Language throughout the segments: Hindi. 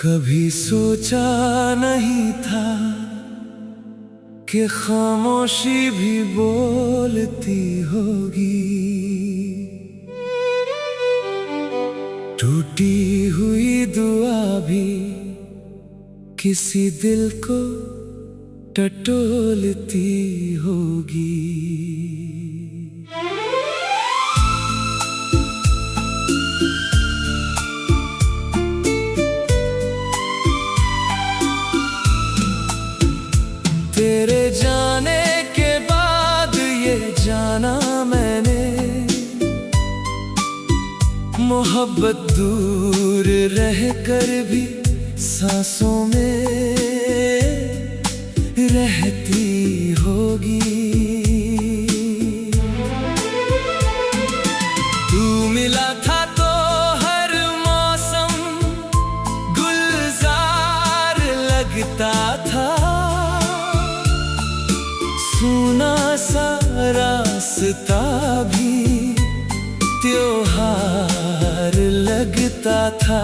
कभी सोचा नहीं था कि खामोशी भी बोलती होगी। टूटी हुई दुआ भी किसी दिल को टटोलती होगी। तेरे जाने के बाद ये जाना मैंने, मोहब्बत दूर रह कर भी सांसों में रहती होगी। तू मिला था तो हर मौसम गुलजार लगता था, सुना सा रास्ता भी त्योहार लगता था।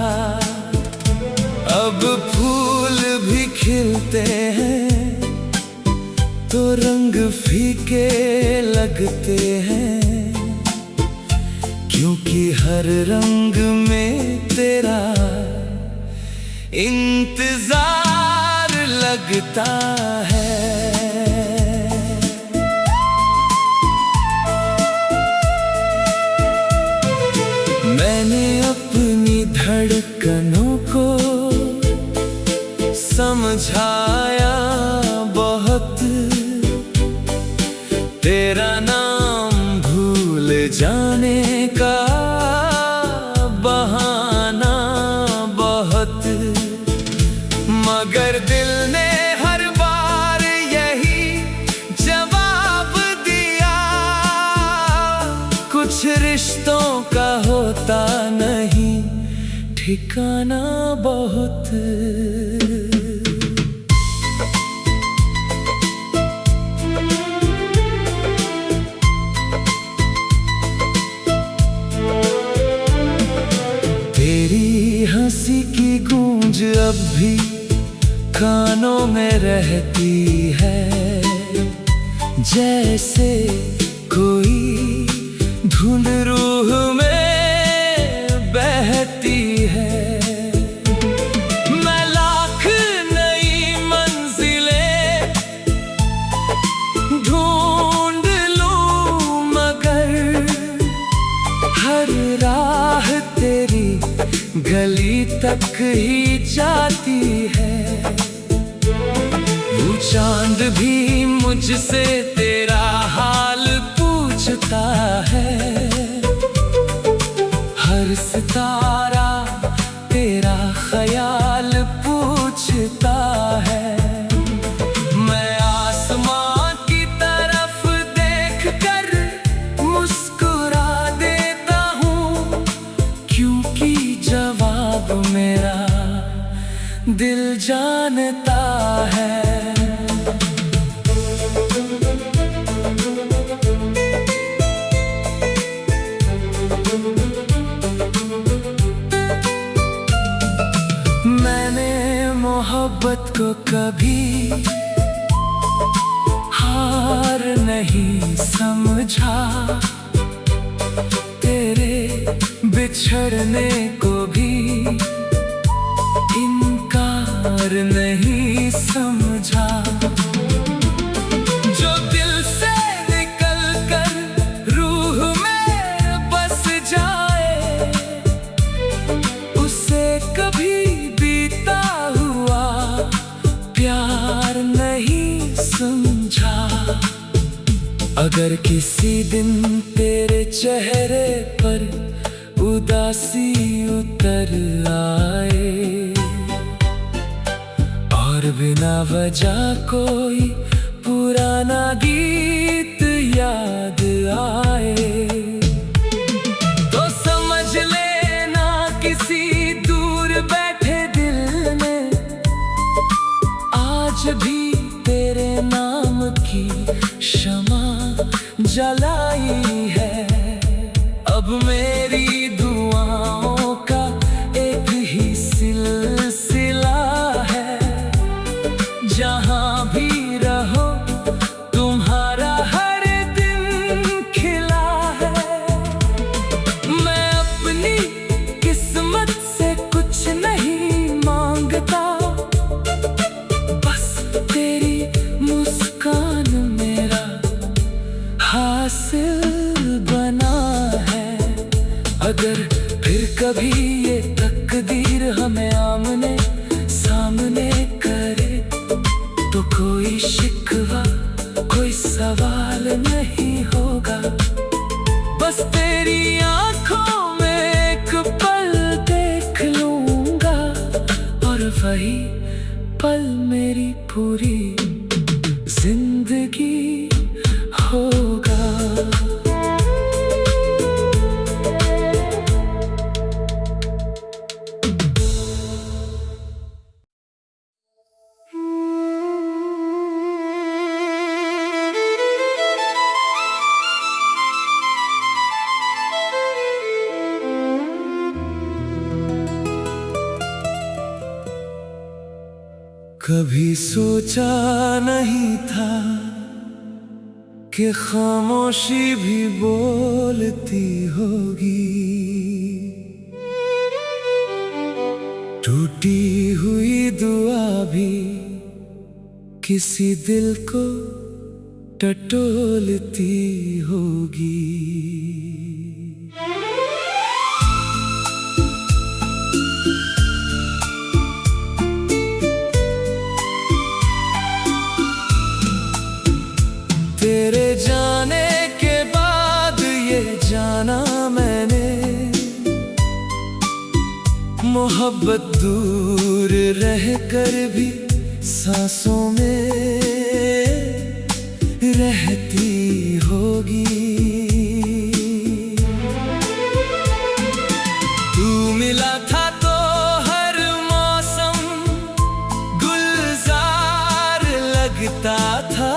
अब फूल भी खिलते हैं तो रंग फीके लगते हैं, क्योंकि हर रंग में तेरा इंतजार लगता है। मैंने अपनी धड़कनों को समझाया बहुत, तेरा नाम भूल जाने का बहाना बहुत, मगर दिल ने हर बार यही जवाब दिया, कुछ रिश्तों का होता नहीं ठिकाना बहुत। तेरी हंसी की गूंज अब भी कानों में रहती है, जैसे कोई धुन रूह में बहती है। मैं लाख नई मंजिलें ढूंढ लूं, मगर हर राह तेरी गली तक ही जाती है। वो चांद भी मुझसे तेरा हाल पूछता है, हर सितारा तेरा ख्याल पूछता है। मैं आसमां की तरफ देख कर मुस्कुरा देता हूँ, क्योंकि जवाब मेरा दिल जानता है। मैंने मोहब्बत को कभी हार नहीं समझा, तेरे बिछड़ने को भी इनकार नहीं समझा। जो दिल से निकल कर रूह में बस जाए, उसे कभी बीता हुआ प्यार नहीं समझा। अगर किसी दिन तेरे चेहरे पर उदासी उतर आए और बिना वजह कोई पुराना गीत याद आए, तो समझ लेना किसी दूर बैठे दिल ने आज भी तेरे नाम की शमा जलाई है। अब मेरी दुआओं का एक ही सिलसिला वही पल मेरी पूरी जिंदगी होगा। कभी सोचा नहीं था कि खामोशी भी बोलती होगी, टूटी हुई दुआ भी किसी दिल को टटोलती होगी। तेरे जाने के बाद ये जाना मैंने, मोहब्बत दूर रहकर भी सांसों में रहती होगी। तू मिला था तो हर मौसम गुलजार लगता था,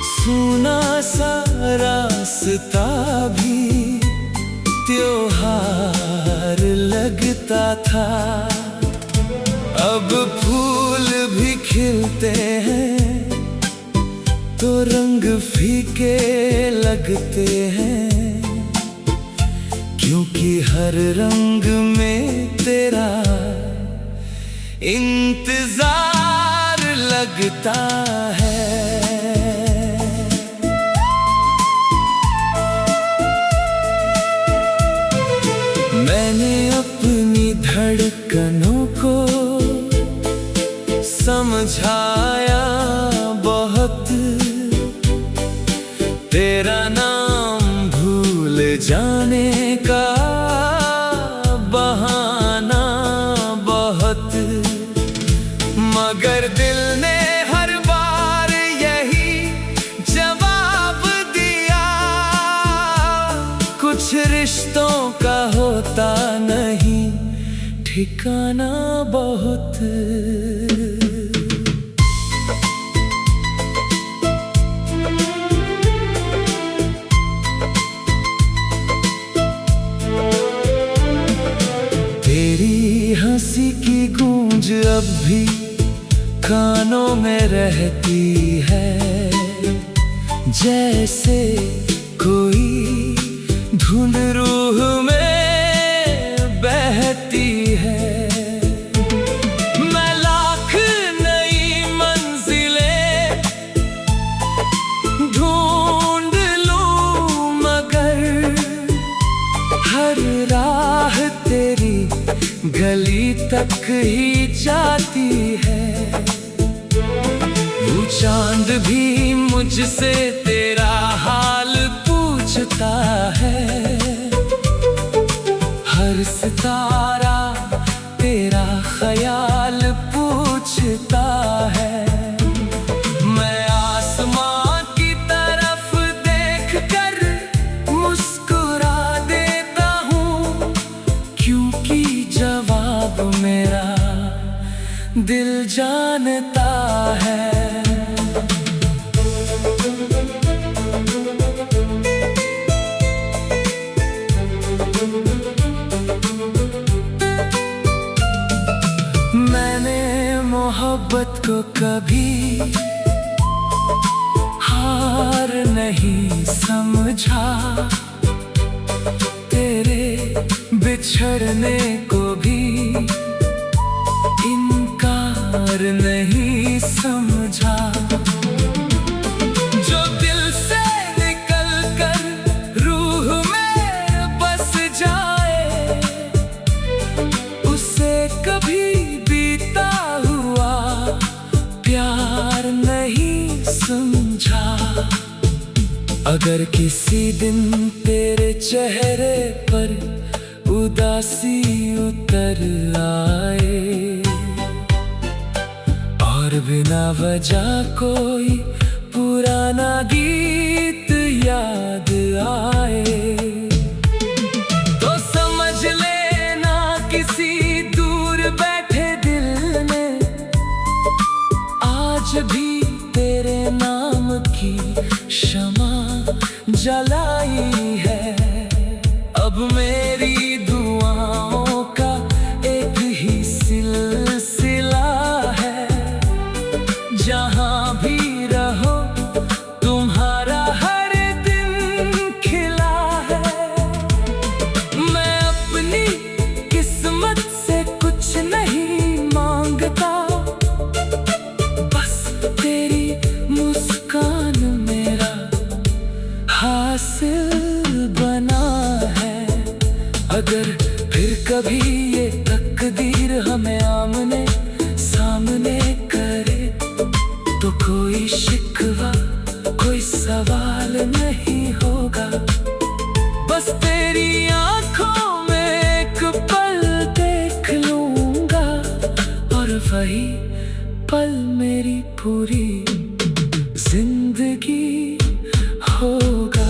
सुना सा रास्ता भी त्योहार लगता था। अब फूल भी खिलते हैं तो रंग फीके लगते हैं, क्योंकि हर रंग में तेरा इंतजार लगता है। मैंने अपनी धड़कनों को समझाया बहुत, तेरा नाम भूल जाने का बहाना बहुत, मगर दिल ने हर बार यही जवाब दिया, कुछ रिश्तों का होता नहीं ठिकाना बहुत। तेरी हंसी की गूंज अब भी कानों में रहती है, जैसे कोई धुन रूह में बहती है। मैं लाख नई मंजिलें ढूंढ लूं, मगर हर राह तेरी गली तक ही जाती है। वो चांद भी मुझसे तेरा हाल पूछता है, हर सितारा तेरा ख्याल पूछता है। मैं आसमां की तरफ देखकर मुस्कुरा देता हूँ, क्योंकि जवाब मेरा दिल जानता है। मोहब्बत को कभी हार नहीं समझा, तेरे बिछड़ने को भी इनकार नहीं समझा। जो दिल से निकल कर रूह में बस जाए, उसे कभी बीता हुआ प्यार नहीं समझा। अगर किसी दिन तेरे चेहरे पर उदासी उतर आ बिना वजह कोई पुराना गीत याद आए तो समझ लेना किसी दूर बैठे दिल ने आज भी तेरे नाम की शमा जलाई है। अब मेरी दुआओं का एक ही सिलसिला है, जहां भी रहो तुम्हारा हर दिन खिला है। मैं अपनी किस्मत से कुछ नहीं मांगता, बस तेरी मुस्कान मेरा हासिल बना है। अगर फिर कभी ये तकदीर हमें आमने सामने करे तो कोई शिकवा कोई सवाल नहीं होगा। बस तेरी आंखों में एक पल देख लूंगा और वही पल मेरी पूरी जिंदगी होगा।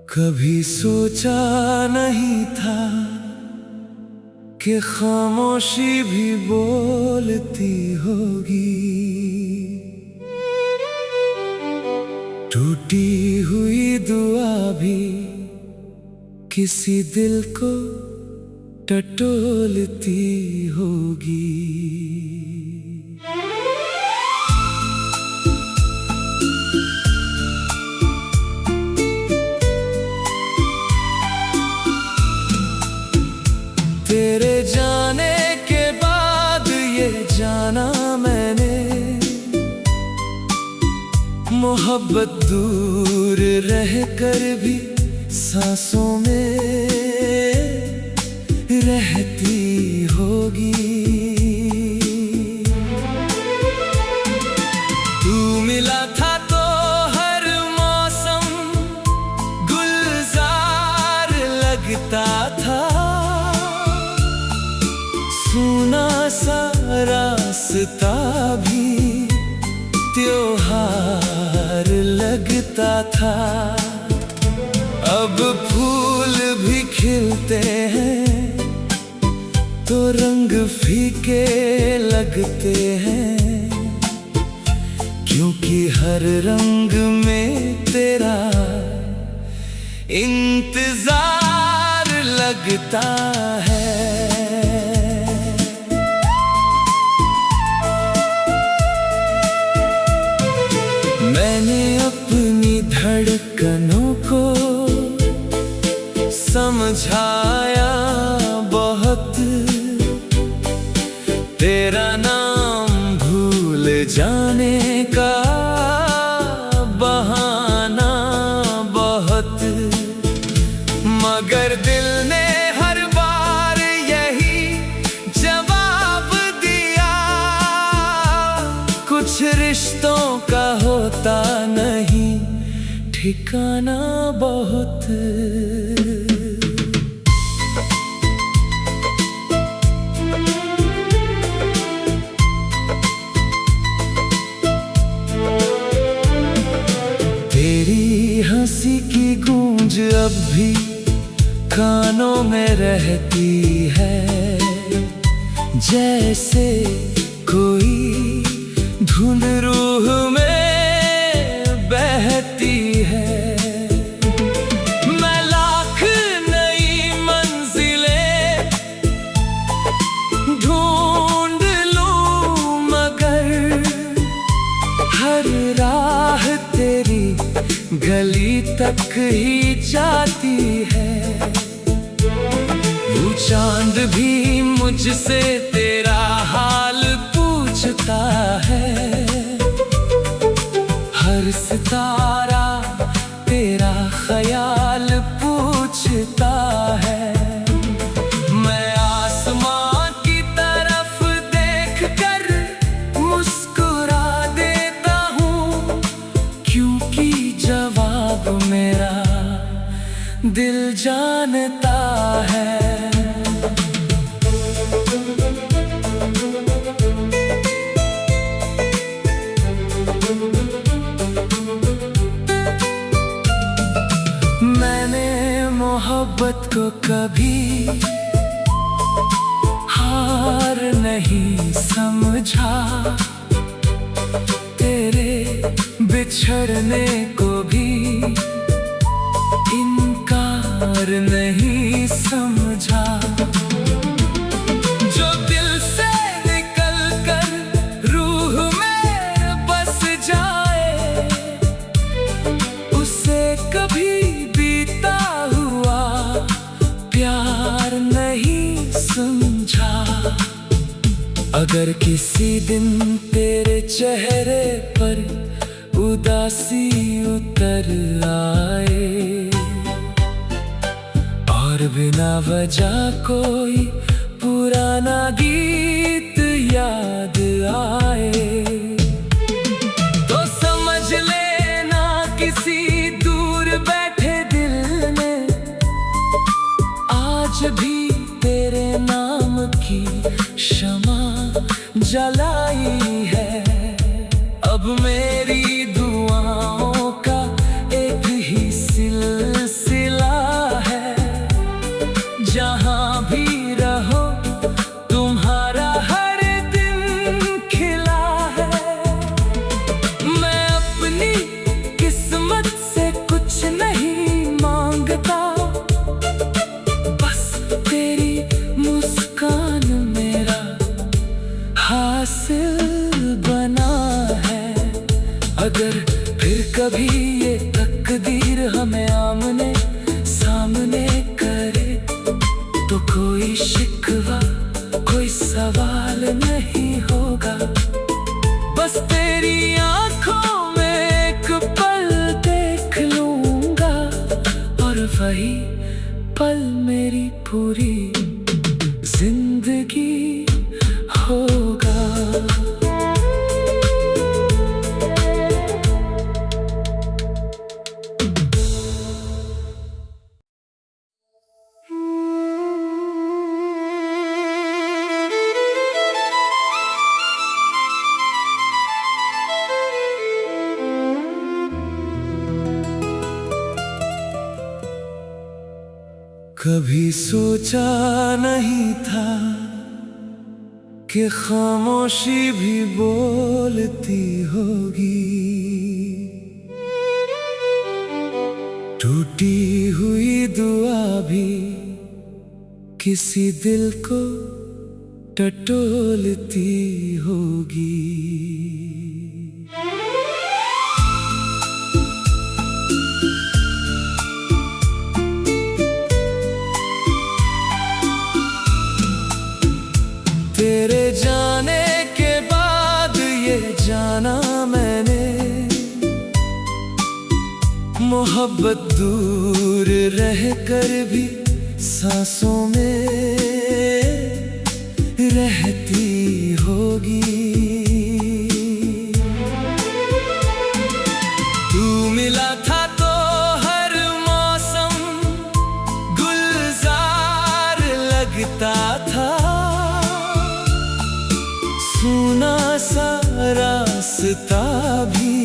कभी सोचा नहीं था कि खामोशी भी बोलती होगी, टूटी हुई दुआ भी किसी दिल को टटोलती होगी। तेरे जाने के बाद ये जाना मैंने, मोहब्बत दूर रहकर भी सांसों में रहती होगी। तू मिला था तो हर मौसम गुलजार लगता था, सुना सा रास्ता भी त्योहार लगता था। अब फूल भी खिलते हैं तो रंग फीके लगते हैं, क्योंकि हर रंग में तेरा इंतजार लगता है। मैंने अपनी धड़कनों को समझाया बहुत, तेरा नाम भूल जाने का बहाना बहुत, मगर दिल ने हर बार यही जवाब दिया, कुछ रिश्तों का होता नहीं ठिकाना बहुत। तेरी हंसी की गूंज अब भी कानों में रहती है, जैसे कोई धुन रूह में बहती है। मैं लाख नई मंजिलें ढूंढ लूं, मगर हर राह तेरी गली तक ही जाती है। वो चांद भी मुझसे तेरा हाल पूछता है, हर सितारा तेरा ख्याल दिल जानता है। मैंने मोहब्बत को कभी हार नहीं समझा, तेरे बिछड़ने को भी इनकार नहीं समझा। जो दिल से निकल कर रूह में बस जाए, उसे कभी बीता हुआ प्यार नहीं समझा। अगर किसी दिन तेरे चेहरे पर उदासी उतर आए और बिना वजह कोई पुराना गीत याद आए, तो समझ लेना किसी दूर बैठे दिल ने आज भी तेरे नाम की शमा जलाई है। अब मेरी दुआओं का एक ही सिलसिला है, जहाँ भी रहो तुम्हारा हर दिन खिला है। मैं अपनी किस्मत से कुछ नहीं मांगता, बस तेरी मुस्कान मेरा हासिल बना है। अगर फिर कभी ये तकदीर हमें आमने सामने करे, तो कोई शिकवा कोई सवाल नहीं होगा। बस तेरी आंखों में एक पल देख लूंगा, और वही पल मेरी पूरी जिंदगी होगा। कभी सोचा नहीं था कि खामोशी भी बोलती होगी, टूटी हुई दुआ भी किसी दिल को टटोलती होगी। तेरे जाने के बाद ये जाना मैंने, मोहब्बत दूर रह कर भी सांसों में रहती होगी। तू मिला था तो हर मौसम गुलजार लगता था, सुना सा रास्ता भी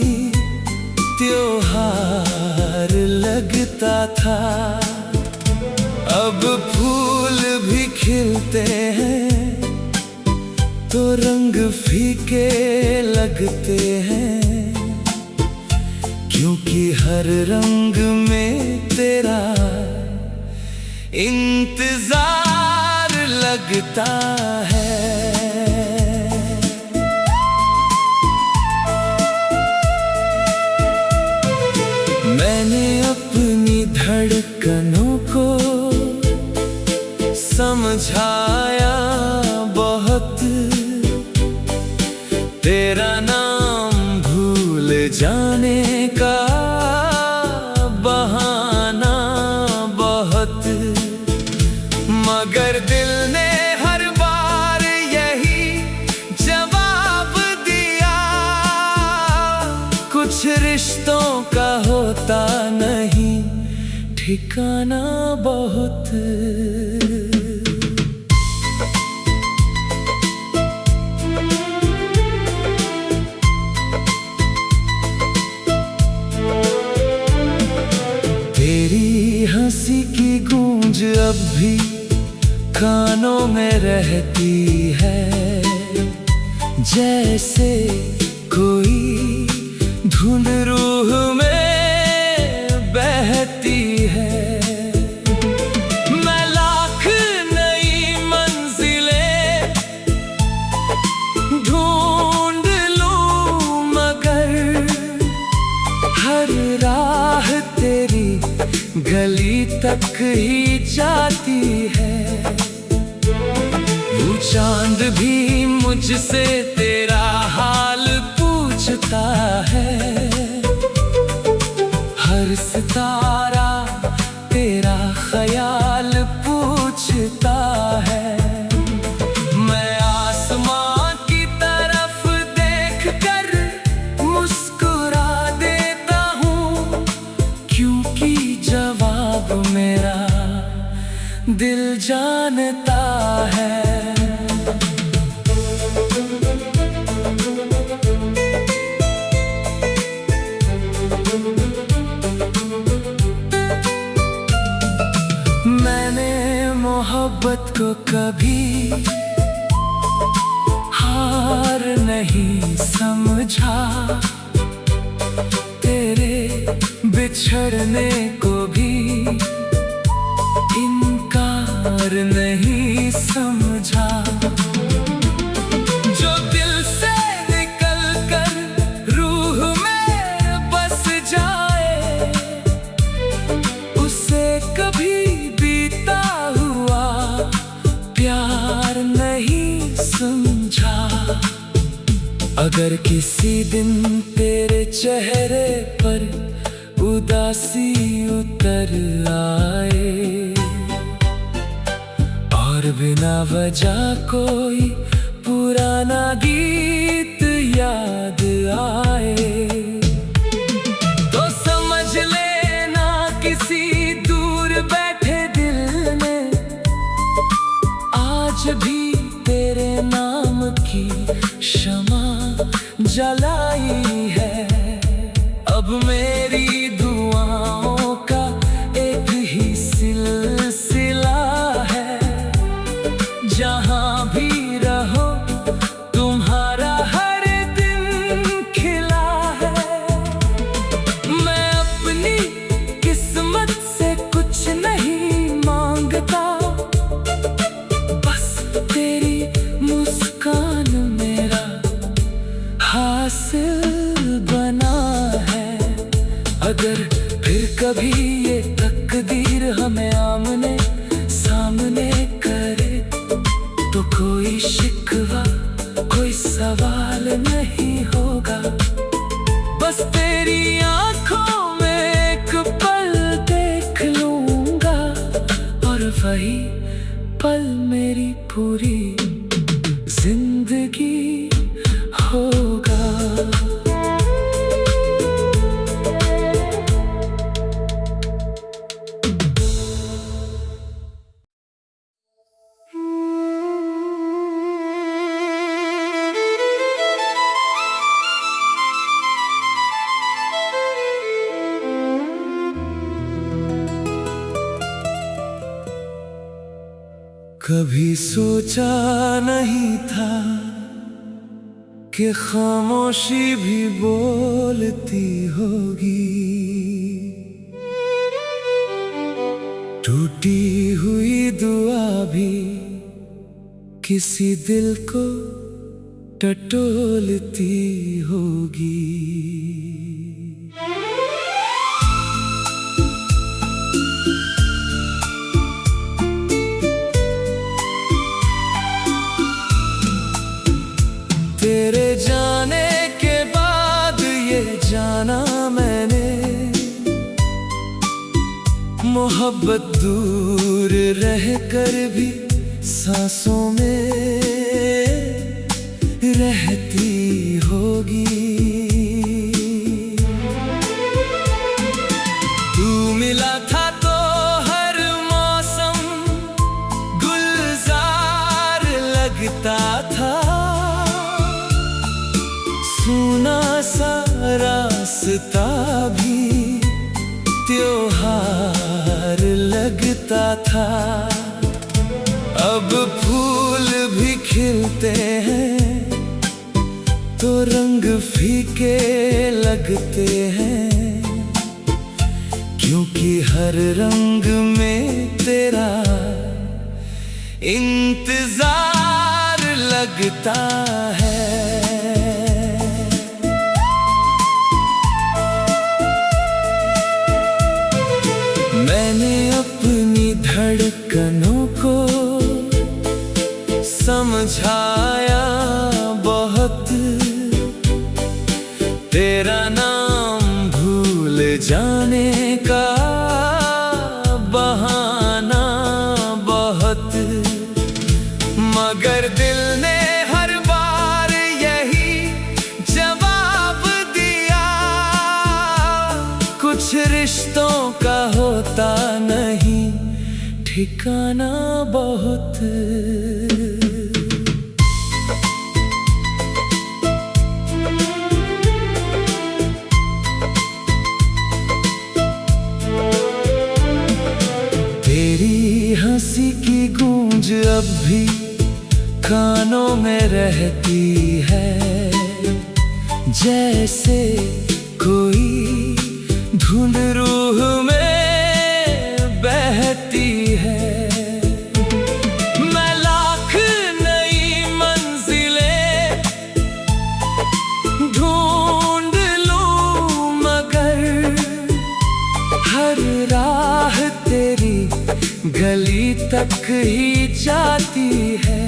त्योहार लगता था। अब फूल भी खिलते हैं तो रंग फीके लगते हैं, क्योंकि हर रंग में तेरा इंतजार लगता है। मैंने अपनी धड़कनों को समझाया बहुत, तेरा नाम भूल जाने का बहाना बहुत, मगर दिल ने हर बार यही जवाब दिया, कुछ रिश्तों का होता नहीं ठिकाना बहुत। तेरी हंसी की गूंज अब भी कानों में रहती है, जैसे कोई धुन रूह में बहती है। मैं लाख नई मंजिलें ढूंढ लूं, मगर हर राह तेरी गली तक ही जाती है। वो चांद भी मुझसे तेरा हाल पूछता है, हर सितारा तेरा ख्याल पूछता है। मैं आसमां की तरफ देखकर मुस्कुरा देता हूँ, क्योंकि जवाब मेरा दिल जानता है। मोहब्बत को कभी हार नहीं समझा, तेरे बिछड़ने को भी इनकार नहीं समझा। जो दिल से निकल कर रूह में बस जाए, उसे कभी प्यार नहीं समझा। अगर किसी दिन तेरे चेहरे पर उदासी उतर आए और बिना वजह कोई पुराना गीत याद आए, तो समझ लेना किसी दूर बैठे दिल ने आज भी तेरे नाम की शमा जलाई है। अब मेरी दुआओं का एक ही सिलसिला है, जहां भी रहो तुम्हारा हर दिन खिला है। मैं अपनी किस्मत से कुछ नहीं मांगता, तेरी मुस्कान मेरा हासिल बना है। अगर फिर कभी ये तकदीर हमें आमने सामने करे, तो कोई शिकवा कोई सवाल नहीं होगा। बस तेरी आंखों में एक पल देख लूंगा, और वही पल मेरी पूरी जिंदगी होगा। कभी सोचा नहीं था कि खामोशी भी बोलती होगी, टूटी हुई दुआ भी किसी दिल को टटोलती होगी। तेरे जाने के बाद ये जाना मैंने, मोहब्बत दूर रहकर भी सांसों में रहती होगी। तू मिला था तो रास्ता भी त्योहार लगता था। अब फूल भी खिलते हैं तो रंग फीके लगते हैं, क्योंकि हर रंग में तेरा इंतजार लगता है। मैंने अपनी धड़कनों को समझाया बहुत, तेरा नाम भूल जाने का बहाना बहुत, मगर दिल ने हर बार यही जवाब दिया, कुछ रिश्तों का होता नहीं ठिकाना बहुत। तेरी हंसी की गूंज अब भी कानों में रहती है, जैसे कोई धुन रूह में बहती है। मैं लाख नई मंजिलें ढूंढ लूं, मगर हर राह तेरी गली तक ही जाती है।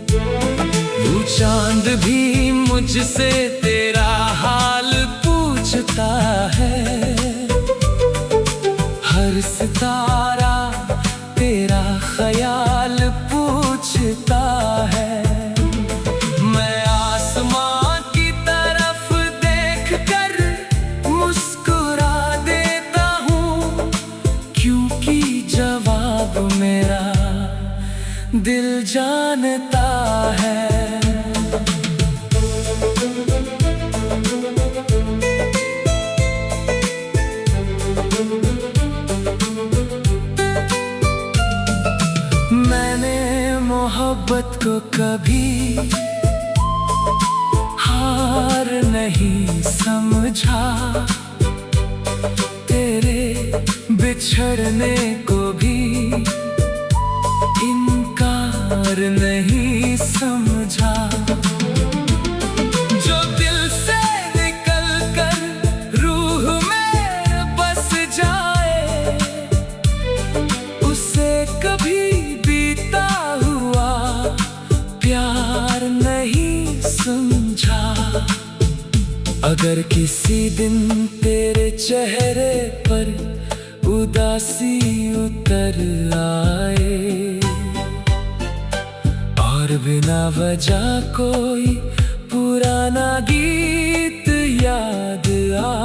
वो चांद भी मुझसे तेरा हाल पूछता है, हर सितारा तेरा ख्याल पूछता है। मैं आसमां की तरफ देखकर मुस्कुरा देता हूँ, क्योंकि जवाब मेरा दिल जानता है। मैंने मोहब्बत को कभी हार नहीं समझा, तेरे बिछड़ने को भी इनकार नहीं समझा। जो दिल से निकल कर रूह में बस जाए, उसे कभी बीता हुआ प्यार नहीं समझा। अगर किसी दिन तेरे चेहरे पर उदासी उतर आए और बिना वजह कोई पुराना गीत याद आ